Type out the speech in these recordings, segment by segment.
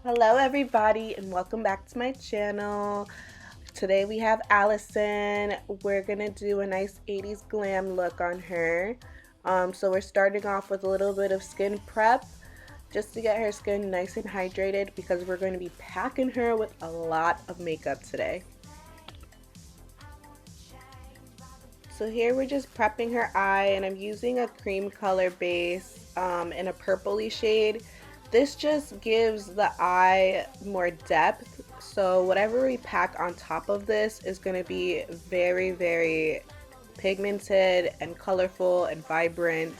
Hello everybody and welcome back to my channel. Today we have Allison. We're gonna do a nice 80s glam look on her. So we're starting off with a little bit of skin prep just to get her skin nice and hydrated because we're going to be packing her with a lot of makeup today. So here we're just prepping her eye, and I'm using a cream color base in a purpley shade. This just gives the eye more depth, so whatever we pack on top of this is going to be very pigmented and colorful and vibrant.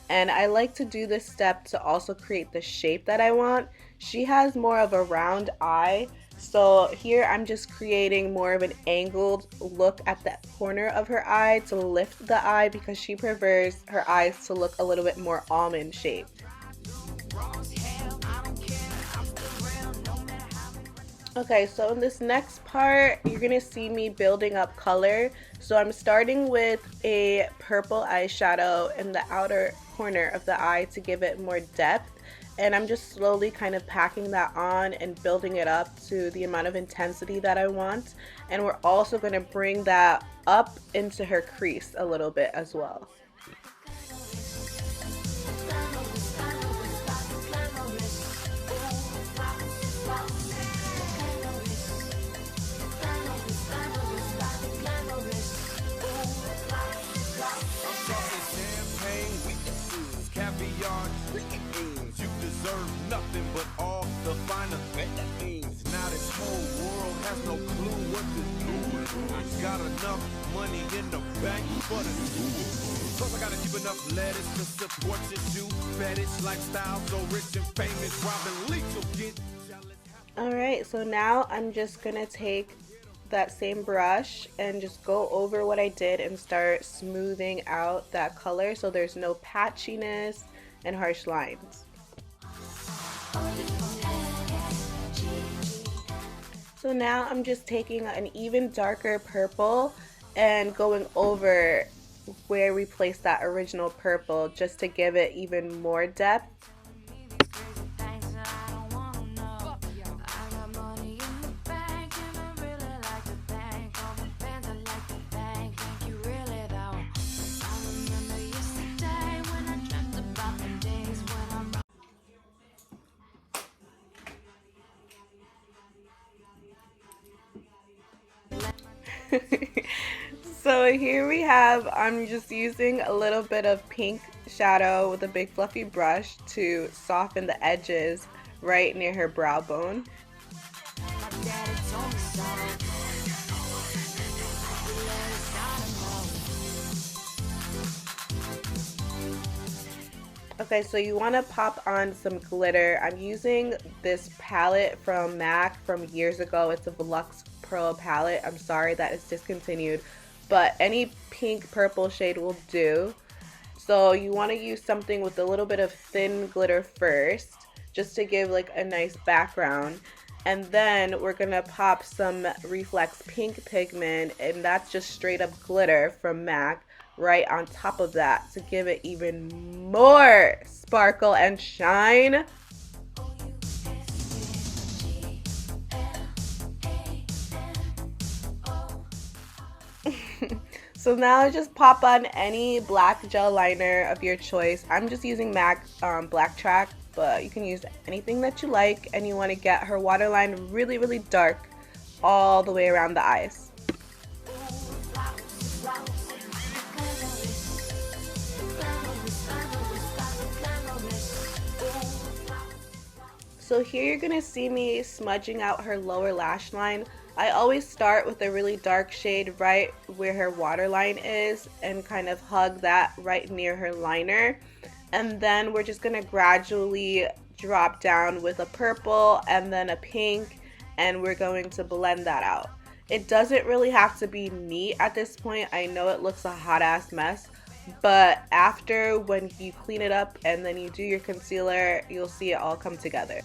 And I like to do this step to also create the shape that I want. She has more of a round eye, so here I'm just creating more of an angled look at the corner of her eye to lift the eye because she prefers her eyes to look a little bit more almond shaped. Okay, so in this next part, you're gonna see me building up color. So I'm starting with a purple eyeshadow in the outer corner of the eye to give it more depth. And I'm just slowly kind of packing that on and building it up to the amount of intensity that I want. And we're also gonna bring that up into her crease a little bit as well. Nothing but all the finer things. Now this whole world has no clue what to do. I got enough money in the bank for the school. Plus I gotta keep enough lettuce to support your Jew fetish lifestyle, so rich and famous. Robin Leach will get jealous. Alright, so now I'm just gonna take that same brush and just go over what I did and start smoothing out that color so there's no patchiness and harsh lines. So now I'm just taking an even darker purple and going over where we placed that original purple just to give it even more depth. So here we have, I'm just using a little bit of pink shadow with a big fluffy brush to soften the edges right near her brow bone. Okay, so you want to pop on some glitter. I'm using this palette from MAC from years ago. It's a Volux Pro palette. I'm sorry that it's discontinued, but any pink purple shade will do. So you want to use something with a little bit of thin glitter first, just to give like a nice background. And then we're gonna pop some Reflex Pink pigment, and that's just straight up glitter from MAC right on top of that to give it even more sparkle and shine. So now just pop on any black gel liner of your choice. I'm just using MAC Black Track, but you can use anything that you like, and you want to get her waterline really dark all the way around the eyes. So here you're gonna see me smudging out her lower lash line. I always start with a really dark shade right where her waterline is and kind of hug that right near her liner. And then we're just gonna gradually drop down with a purple and then a pink, and we're going to blend that out. It doesn't really have to be neat at this point. I know it looks a hot ass mess, but after, when you clean it up and then you do your concealer, you'll see it all come together.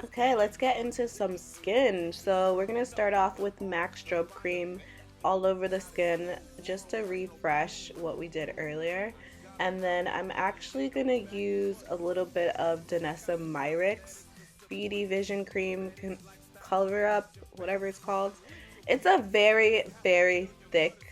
Okay, let's get into some skin. So we're gonna start off with MAC Strobe Cream all over the skin just to refresh what we did earlier. And then I'm actually gonna use a little bit of Danessa Myricks BD Vision Cream Cover Up, whatever it's called. It's a very, very thick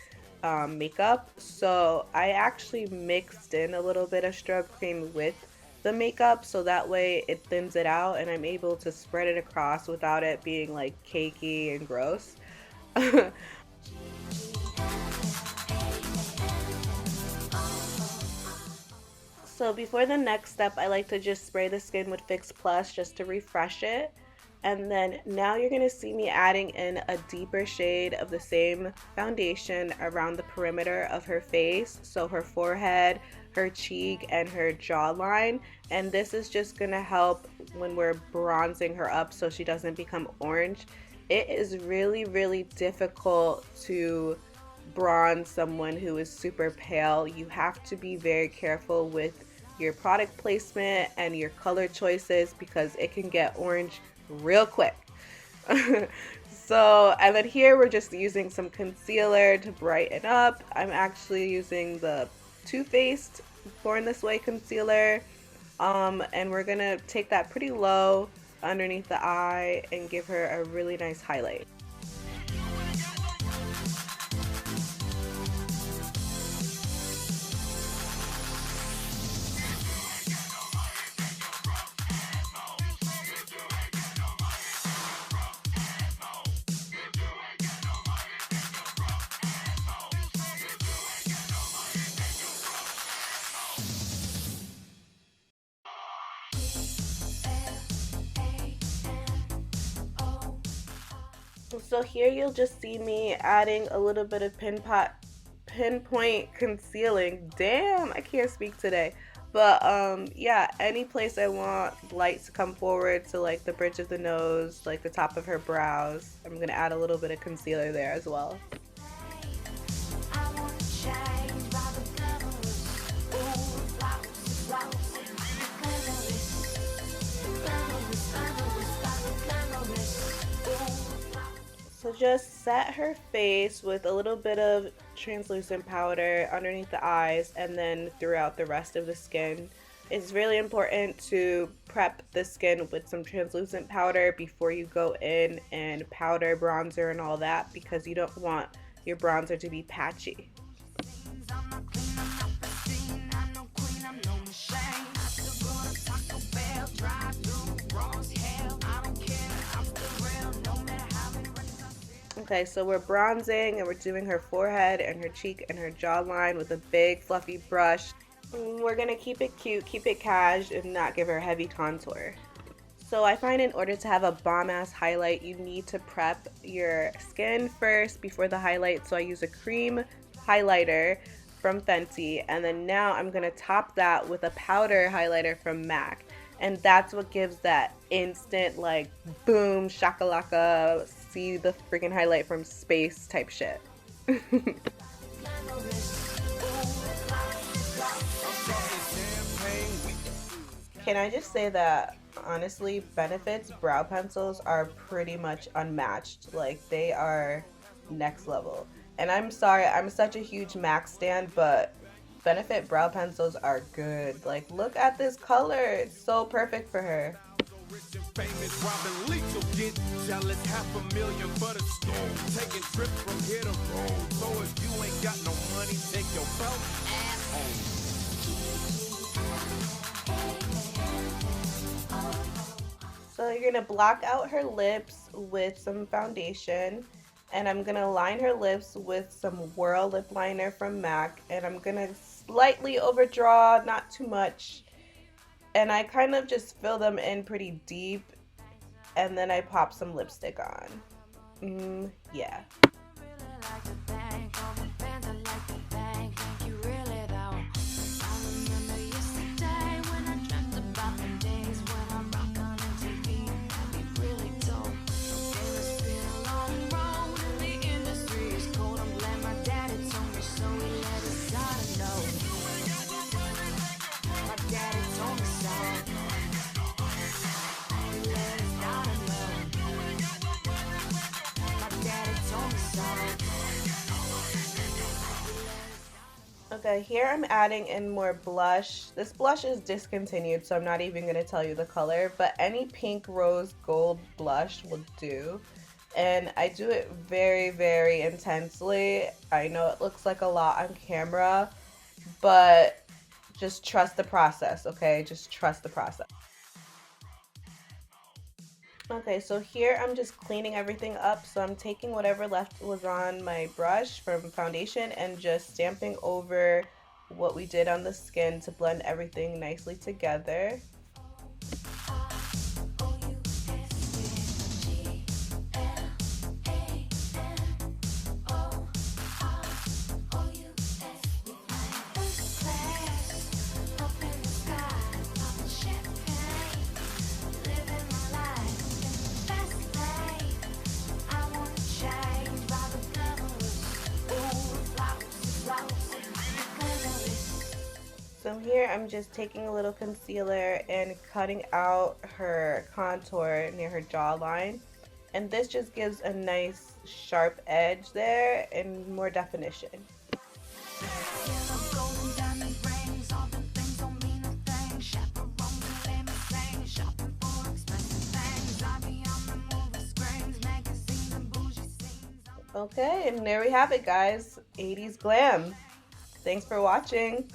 makeup, so I actually mixed in a little bit of strobe cream with the makeup so that way it thins it out and I'm able to spread it across without it being like cakey and gross. So before the next step, I like to just spray the skin with Fix Plus just to refresh it. And then now you're going to see me adding in a deeper shade of the same foundation around the perimeter of her face. So her forehead, her cheek, and her jawline. And this is just going to help when we're bronzing her up so she doesn't become orange. It is really, really difficult to bronze someone who is super pale. You have to be very careful with your product placement and your color choices because it can get orange real quick. So, and then here we're just using some concealer to brighten up. I'm actually using the Too Faced Born This Way concealer. And we're gonna take that pretty low underneath the eye and give her a really nice highlight. So here you'll just see me adding a little bit of pinpoint concealing. Damn, I can't speak today. But yeah, any place I want light to come forward to like the bridge of the nose, like the top of her brows, I'm gonna add a little bit of concealer there as well. So just set her face with a little bit of translucent powder underneath the eyes and then throughout the rest of the skin. It's really important to prep the skin with some translucent powder before you go in and powder, bronzer, and all that because you don't want your bronzer to be patchy. Okay, so we're bronzing and we're doing her forehead and her cheek and her jawline with a big fluffy brush. We're gonna keep it cute, keep it cash, and not give her heavy contour. So I find in order to have a bomb ass highlight, you need to prep your skin first before the highlight. So I use a cream highlighter from Fenty, and then now I'm gonna top that with a powder highlighter from MAC. And that's what gives that instant like boom shakalaka, see the freaking highlight from space type shit. Can I just say that honestly, Benefit's brow pencils are pretty much unmatched. Like they are next level. And I'm sorry, I'm such a huge MAC stan, but Benefit brow pencils are good. Like look at this color. It's so perfect for her. So you're gonna block out her lips with some foundation, and I'm gonna line her lips with some Whirl lip liner from MAC, and I'm gonna slightly overdraw, not too much, and I kind of just fill them in pretty deep, and then I pop some lipstick on. Yeah. Okay, here I'm adding in more blush. This blush is discontinued, so I'm not even going to tell you the color, but any pink rose gold blush will do. And I do it very, very intensely. I know it looks like a lot on camera, but just trust the process, okay? Just trust the process. Okay, so here I'm just cleaning everything up. So I'm taking whatever left was on my brush from foundation and just stamping over what we did on the skin to blend everything nicely together. So here I'm just taking a little concealer and cutting out her contour near her jawline. And this just gives a nice sharp edge there and more definition. Okay, and there we have it, guys. 80s glam. Thanks for watching.